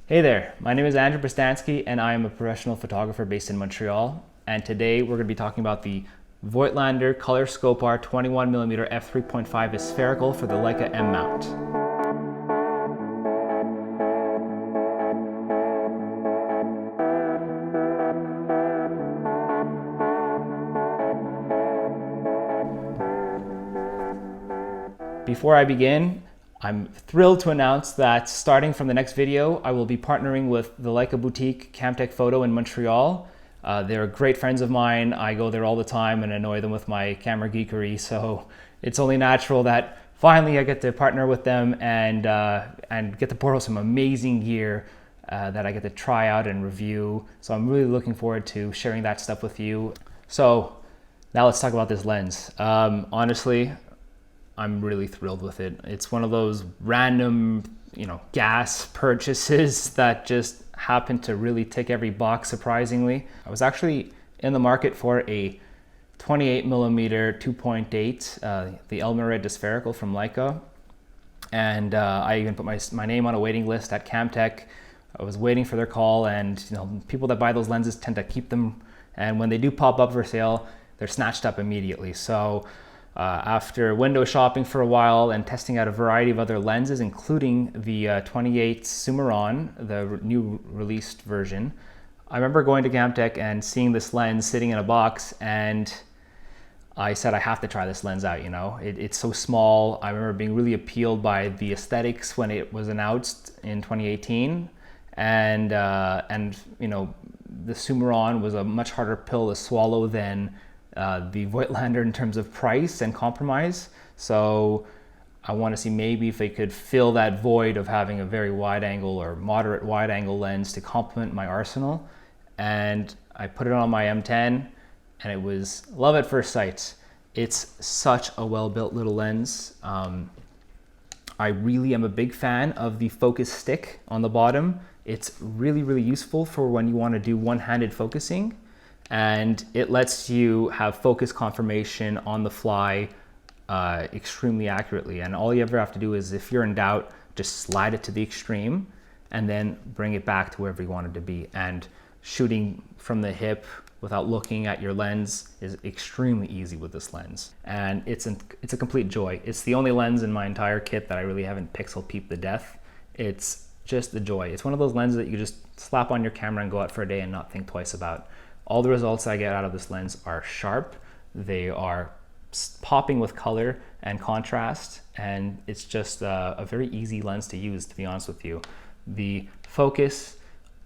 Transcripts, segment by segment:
Hey there, my name is Andrew Bristansky and I am a professional photographer based in Montreal. And today we're going to be talking about the Voigtlander COLOR SKOPAR 21mm f3.5 spherical for the Leica M mount. Before I begin, I'm thrilled to announce that starting from the next video, I will be partnering with the Leica boutique Camtech Photo in Montreal. They're great friends of mine. I go there all the time and annoy them with my camera geekery, so it's only natural that finally I get to partner with them and get to borrow some amazing gear that I get to try out and review. So I'm really looking forward to sharing that stuff with you. So now let's talk about this lens. Honestly, I'm really thrilled with it. It's one of those random, gas purchases that just happened to really tick every box, surprisingly. I was actually in the market for a 28mm 2.8, the Elmarid spherical from Leica. And I even put my name on a waiting list at Camtech. I was waiting for their call, and people that buy those lenses tend to keep them. And when they do pop up for sale, they're snatched up immediately. So after window shopping for a while and testing out a variety of other lenses, including the 28 Summron, the new released version, I remember going to Camtech and seeing this lens sitting in a box, and I said, I have to try this lens out. It's so small. I remember being really appealed by the aesthetics when it was announced in 2018, and the Summron was a much harder pill to swallow than the Voigtlander in terms of price and compromise. So I want to see maybe if they could fill that void of having a very wide angle or moderate wide angle lens to complement my arsenal. And I put it on my M10 and it was love at first sight. It's such a well-built little lens. I really am a big fan of the focus stick on the bottom. It's really, really useful for when you want to do one-handed focusing. And it lets you have focus confirmation on the fly extremely accurately. And all you ever have to do is, if you're in doubt, just slide it to the extreme and then bring it back to wherever you want it to be. And shooting from the hip without looking at your lens is extremely easy with this lens. And it's a complete joy. It's the only lens in my entire kit that I really haven't pixel peeped to death. It's just a joy. It's one of those lenses that you just slap on your camera and go out for a day and not think twice about. All the results I get out of this lens are sharp. They are popping with color and contrast, and it's just a very easy lens to use, to be honest with you. The focus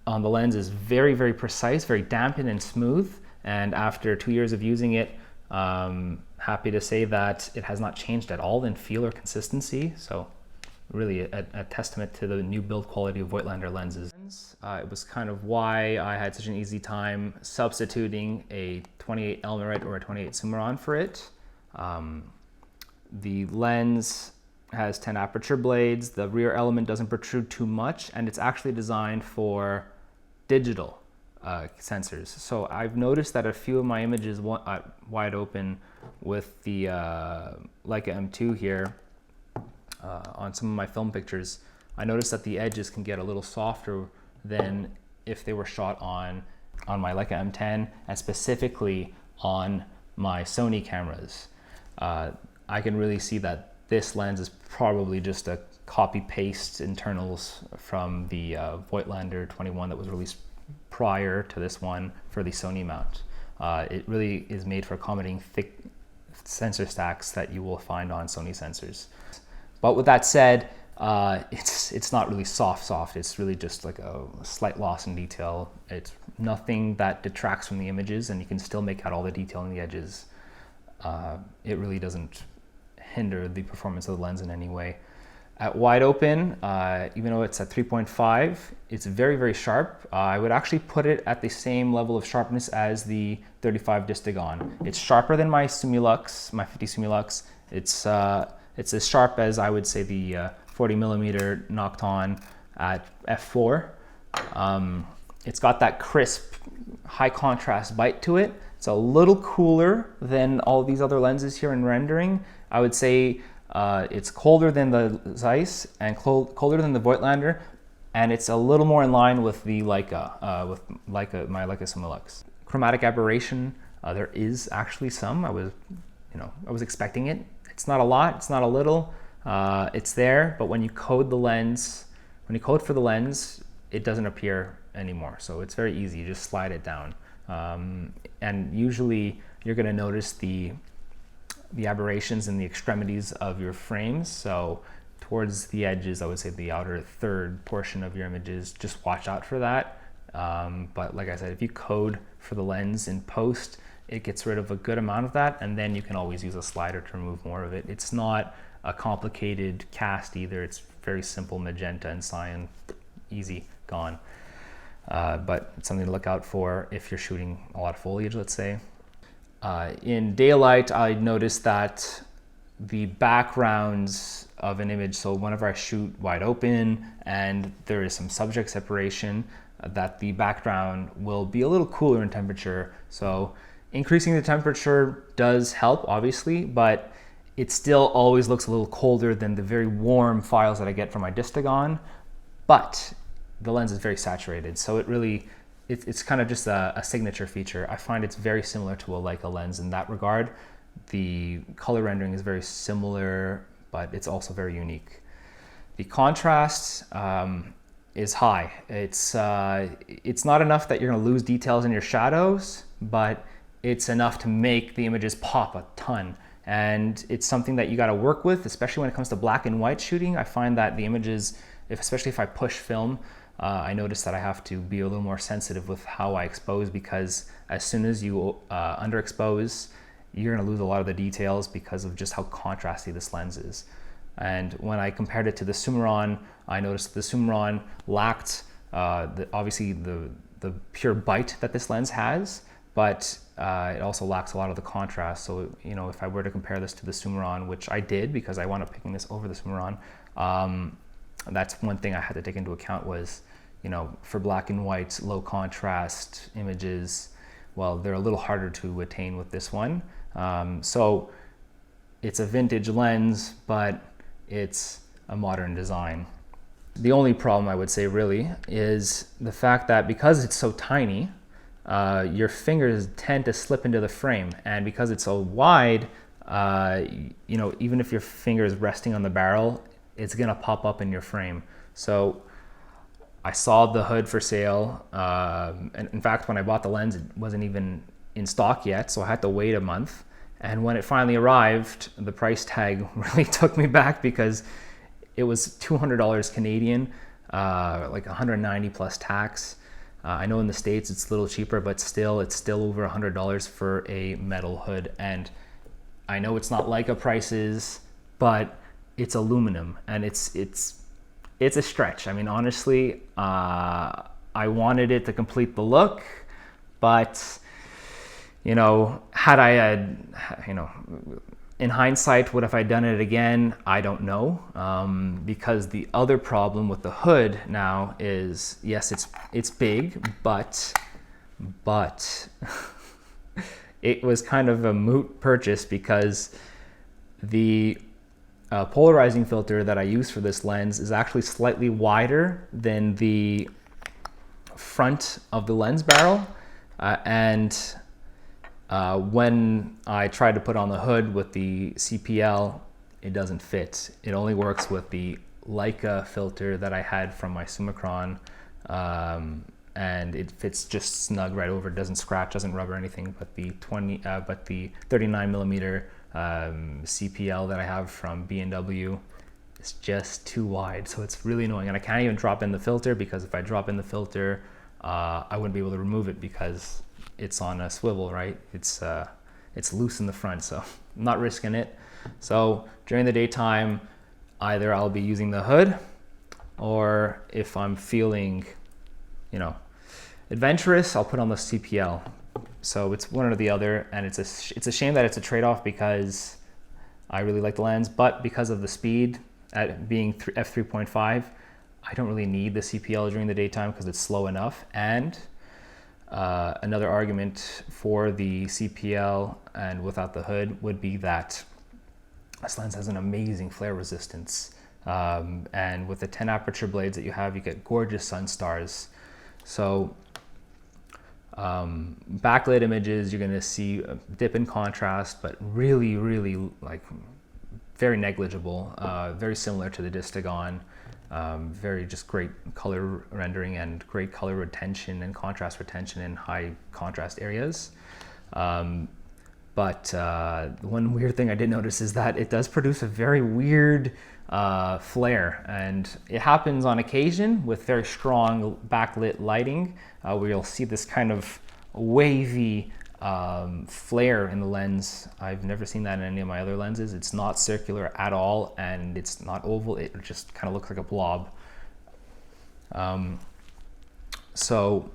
on the lens is very, very precise, very dampened and smooth, and after 2 years of using it, happy to say that it has not changed at all in feel or consistency. So really a testament to the new build quality of Voigtlander lenses. It was kind of why I had such an easy time substituting a 28 Elmarid or a 28 Summron for it. The lens has 10 aperture blades, the rear element doesn't protrude too much, and it's actually designed for digital sensors. So I've noticed that a few of my images wide open with the Leica M2 here, on some of my film pictures, I noticed that the edges can get a little softer than if they were shot on my Leica M10 and specifically on my Sony cameras. I can really see that this lens is probably just a copy-paste internals from the Voigtlander 21 that was released prior to this one for the Sony mount. It really is made for accommodating thick sensor stacks that you will find on Sony sensors. But with that said, it's not really soft. It's really just like a slight loss in detail. It's nothing that detracts from the images, and you can still make out all the detail in the edges. It really doesn't hinder the performance of the lens in any way. At wide open, even though it's at 3.5, it's very, very sharp. I would actually put it at the same level of sharpness as the 35 Distagon. It's sharper than my Sumilux, my 50 Sumilux. It's as sharp as, I would say, the 40mm Nocton at f4. It's got that crisp, high contrast bite to it. It's a little cooler than all these other lenses here in rendering. I would say it's colder than the Zeiss and colder than the Voigtlander, and it's a little more in line with the Leica, my Leica Similux. Chromatic aberration, there is actually some. I was expecting it. It's not a lot, it's not a little. It's there, but when you code for the lens, it doesn't appear anymore. So it's very easy. You just slide it down, and usually you're going to notice the aberrations in the extremities of your frames. So towards the edges, I would say the outer third portion of your images, just watch out for that. But like I said, if you code for the lens in post, it gets rid of a good amount of that, and then you can always use a slider to remove more of it. It's not a complicated cast either. It's very simple magenta and cyan, easy, gone. But it's something to look out for if you're shooting a lot of foliage, let's say. In daylight, I noticed that the backgrounds of an image, so whenever I shoot wide open and there is some subject separation, that the background will be a little cooler in temperature. So increasing the temperature does help, obviously, but it still always looks a little colder than the very warm files that I get from my Distagon. But the lens is very saturated, so it's kind of just a signature feature. I find it's very similar to a Leica lens in that regard. The color rendering is very similar, but it's also very unique. The contrast is high. It's not enough that you're going to lose details in your shadows, but it's enough to make the images pop a ton. And it's something that you got to work with, especially when it comes to black and white shooting. I find that the images, especially if I push film, I notice that I have to be a little more sensitive with how I expose, because as soon as you underexpose, you're going to lose a lot of the details because of just how contrasty this lens is. And when I compared it to the Sumeron, I noticed the Sumeron lacked obviously the pure bite that this lens has, but it also lacks a lot of the contrast. So, if I were to compare this to the Sumeron, which I did because I wound up picking this over the Sumeron, that's one thing I had to take into account was, for black and white, low contrast images, well, they're a little harder to attain with this one. So it's a vintage lens, but it's a modern design. The only problem I would say really is the fact that because it's so tiny, your fingers tend to slip into the frame, and because it's so wide, even if your finger is resting on the barrel, it's gonna pop up in your frame. So I saw the hood for sale, and in fact, when I bought the lens, it wasn't even in stock yet, so I had to wait a month. And when it finally arrived, the price tag really took me back because it was $200 Canadian, like 190 plus tax. I know in the States it's a little cheaper, but still, it's still over $100 for a metal hood. And I know it's not Leica prices, but it's aluminum, and it's a stretch. I mean, honestly, I wanted it to complete the look, but had I had, in hindsight, would have I done it again? I don't know, because the other problem with the hood now is, yes, it's big, but it was kind of a moot purchase because the polarizing filter that I use for this lens is actually slightly wider than the front of the lens barrel, and when I tried to put on the hood with the CPL, it doesn't fit. It only works with the Leica filter that I had from my Summicron, and it fits just snug right over. It doesn't scratch, doesn't rub or anything. But the 39 millimeter CPL that I have from B&W is just too wide, so it's really annoying. And I can't even drop in the filter, because if I drop in the filter, I wouldn't be able to remove it because it's on a swivel, right? It's loose in the front, so I'm not risking it. So during the daytime, either I'll be using the hood, or if I'm feeling, adventurous, I'll put on the CPL. So it's one or the other, and it's a shame that it's a trade-off because I really like the lens, but because of the speed at being f3.5, I don't really need the CPL during the daytime because it's slow enough. And another argument for the CPL and without the hood would be that this lens has an amazing flare resistance. And with the 10 aperture blades that you have, you get gorgeous sun stars. So backlit images, you're going to see a dip in contrast, but really, really like very negligible, very similar to the Distagon. Very just great color rendering and great color retention and contrast retention in high contrast areas. But one weird thing I did notice is that it does produce a very weird flare, and it happens on occasion with very strong backlit lighting, where you'll see this kind of wavy flare in the lens. I've never seen that in any of my other lenses. It's not circular at all, and it's not oval. It just kind of looks like a blob. So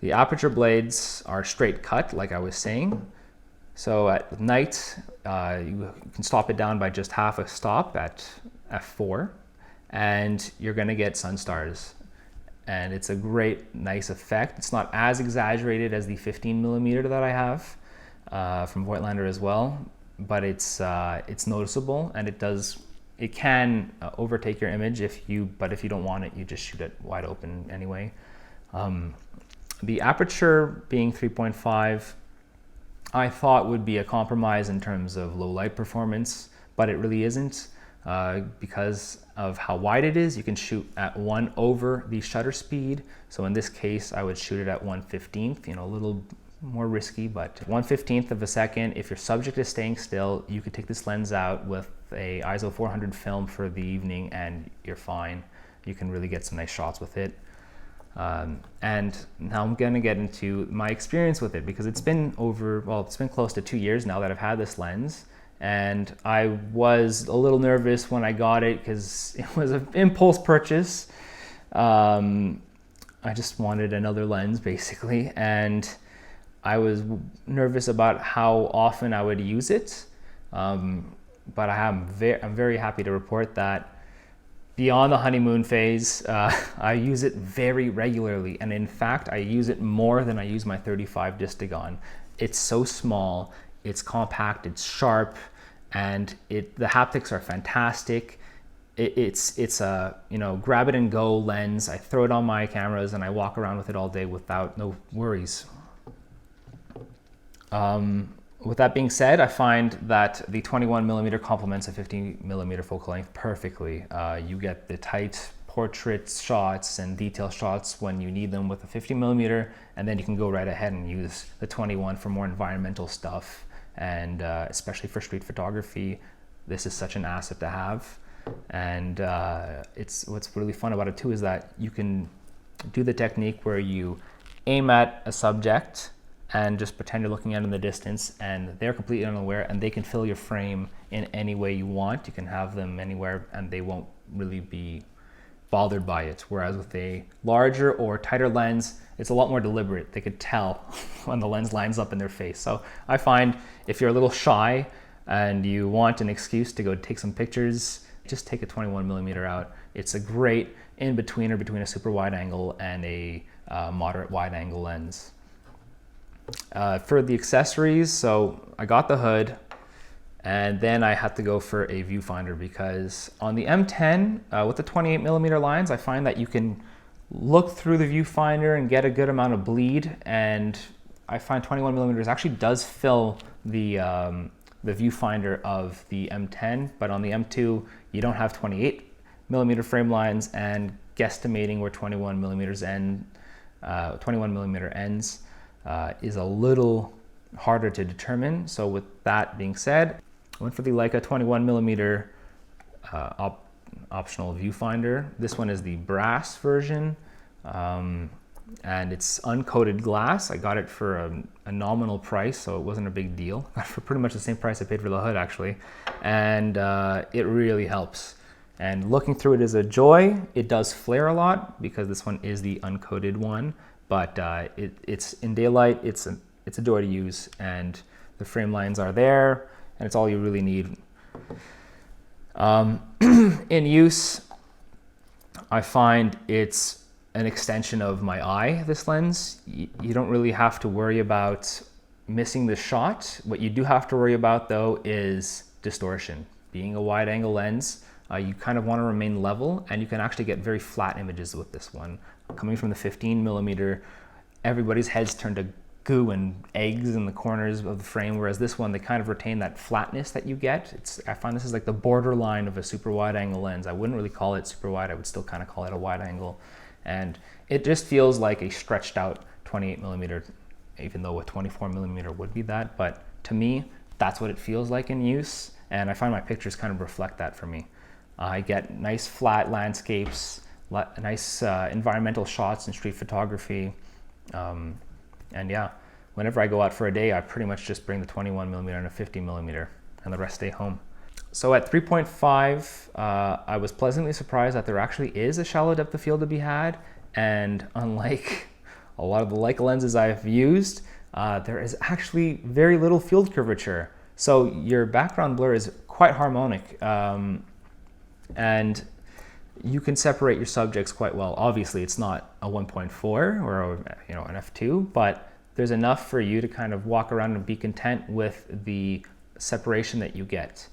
the aperture blades are straight cut, like I was saying. So at night, you can stop it down by just half a stop at f4, and you're going to get sun stars. And it's a great, nice effect. It's not as exaggerated as the 15mm that I have from Voigtlander as well, but it's noticeable, and it can overtake your image but if you don't want it, you just shoot it wide open anyway. The aperture being 3.5, I thought would be a compromise in terms of low light performance, but it really isn't. Because of how wide it is, you can shoot at 1 over the shutter speed. So in this case, I would shoot it at 1/15, a little more risky, but 1/15 of a second. If your subject is staying still, you could take this lens out with a ISO 400 film for the evening and you're fine. You can really get some nice shots with it. And now I'm gonna get into my experience with it, because it's been close to 2 years now that I've had this lens. And I was a little nervous when I got it because it was an impulse purchase. I just wanted another lens basically, and I was nervous about how often I would use it. But I'm very happy to report that beyond the honeymoon phase, I use it very regularly. And in fact, I use it more than I use my 35 Distagon. It's so small. It's compact, it's sharp, and the haptics are fantastic. It's a grab it and go lens. I throw it on my cameras and I walk around with it all day without no worries. With that being said, I find that the 21mm complements a 50mm focal length perfectly. You get the tight portrait shots and detail shots when you need them with a 50mm, and then you can go right ahead and use the 21 for more environmental stuff. And especially for street photography, this is such an asset to have. And what's really fun about it too is that you can do the technique where you aim at a subject and just pretend you're looking at in the distance, and they're completely unaware, and they can fill your frame in any way you want. You can have them anywhere and they won't really be bothered by it. Whereas with a larger or tighter lens, it's a lot more deliberate. They could tell when the lens lines up in their face. So I find if you're a little shy and you want an excuse to go take some pictures, just take a 21mm out. It's a great in-betweener between a super wide angle and a moderate wide angle lens. For the accessories, so I got the hood, and then I had to go for a viewfinder, because on the M10 with the 28mm lines, I find that you can look through the viewfinder and get a good amount of bleed, and I find 21mm actually does fill the viewfinder of the M10, but on the M2 you don't have 28mm frame lines, and guesstimating where 21mm ends is a little harder to determine. So with that being said, I went for the Leica 21mm optional viewfinder. This one is the brass version, and it's uncoated glass. I got it for a nominal price, so it wasn't a big deal. Got it for pretty much the same price I paid for the hood actually, and it really helps. And looking through it is a joy. It does flare a lot because this one is the uncoated one, but it's in daylight, it's a joy to use, and the frame lines are there, and it's all you really need. In use, I find it's an extension of my eye, this lens. You don't really have to worry about missing the shot. What you do have to worry about though is distortion. Being a wide angle lens, you kind of want to remain level, and you can actually get very flat images with this one. Coming from the 15mm, everybody's heads turn to goo and eggs in the corners of the frame, whereas this one, they kind of retain that flatness that you get. I find this is like the borderline of a super wide angle lens. I wouldn't really call it super wide, I would still kind of call it a wide angle. And it just feels like a stretched out 28mm, even though a 24mm would be that. But to me, that's what it feels like in use. And I find my pictures kind of reflect that for me. I get nice flat landscapes, nice environmental shots in street photography. And yeah, whenever I go out for a day, I pretty much just bring the 21mm and a 50mm, and the rest stay home. So at 3.5, I was pleasantly surprised that there actually is a shallow depth of field to be had. And unlike a lot of the Leica lenses I've used, there is actually very little field curvature. So your background blur is quite harmonic, and you can separate your subjects quite well. Obviously, it's not a 1.4 or an f2, but there's enough for you to kind of walk around and be content with the separation that you get.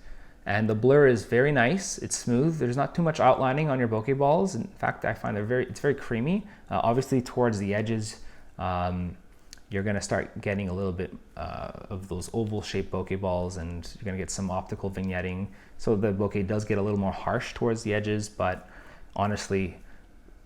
And the blur is very nice. It's smooth. There's not too much outlining on your bokeh balls. In fact, I find it's very creamy. Obviously, towards the edges, you're going to start getting a little bit of those oval-shaped bokeh balls, and you're going to get some optical vignetting. So the bokeh does get a little more harsh towards the edges, but honestly,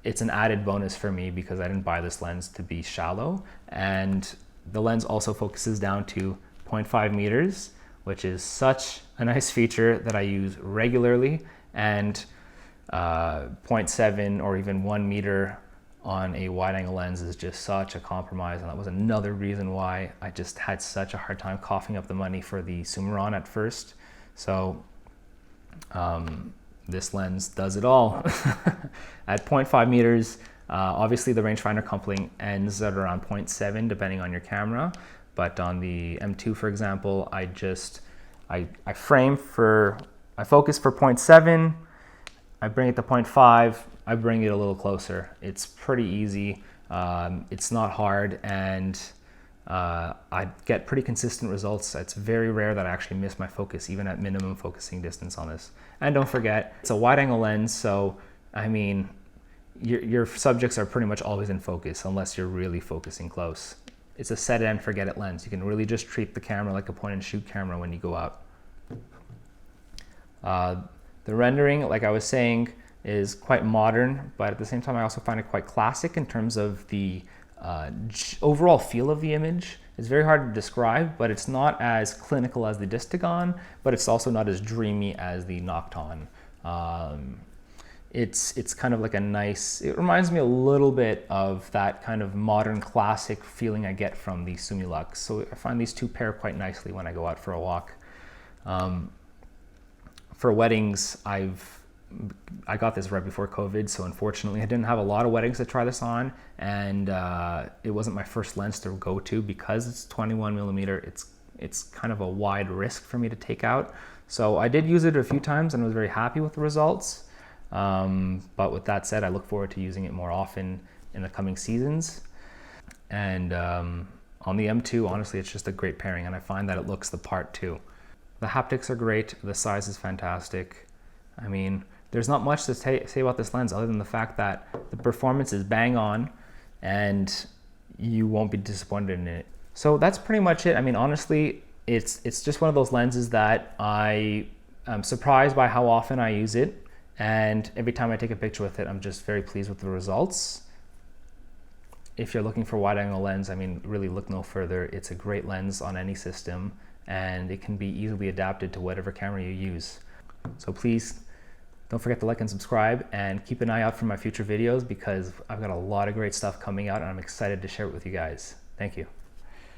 it's an added bonus for me because I didn't buy this lens to be shallow. And the lens also focuses down to 0.5 meters, which is such a nice feature that I use regularly. And 0.7 or even 1 meter on a wide angle lens is just such a compromise. And that was another reason why I just had such a hard time coughing up the money for the Summron at first. So this lens does it all. At 0.5 meters, obviously the rangefinder coupling ends at around 0.7 depending on your camera. But on the M2, for example, I focus for 0.7, I bring it to 0.5, I bring it a little closer. It's pretty easy, it's not hard, and I get pretty consistent results. It's very rare that I actually miss my focus, even at minimum focusing distance on this. And don't forget, it's a wide angle lens, so I mean, your subjects are pretty much always in focus unless you're really focusing close. It's a set it and forget it lens. You can really just treat the camera like a point and shoot camera when you go out. The rendering, like I was saying, is quite modern, but at the same time I also find it quite classic in terms of the overall feel of the image. It's very hard to describe, but it's not as clinical as the Distagon, but it's also not as dreamy as the Nocton. It's kind of like a nice, it reminds me a little bit of that kind of modern classic feeling I get from the Summilux. So I find these two pair quite nicely when I go out for a walk. For weddings, I got this right before COVID, so unfortunately I didn't have a lot of weddings to try this on, and it wasn't my first lens to go to because it's 21mm. It's kind of a wide risk for me to take out. So I did use it a few times and was very happy with the results. But with that said, I look forward to using it more often in the coming seasons. And on the M2, honestly, it's just a great pairing, and I find that it looks the part too. The haptics are great, the size is fantastic. I mean, there's not much to say about this lens other than the fact that the performance is bang on and you won't be disappointed in it. So that's pretty much it. I mean, honestly, it's just one of those lenses that I am surprised by how often I use it. And every time I take a picture with it, I'm just very pleased with the results. If you're looking for a wide angle lens, I mean, really look no further. It's a great lens on any system, and it can be easily adapted to whatever camera you use. So please don't forget to like and subscribe, and keep an eye out for my future videos because I've got a lot of great stuff coming out and I'm excited to share it with you guys. Thank you.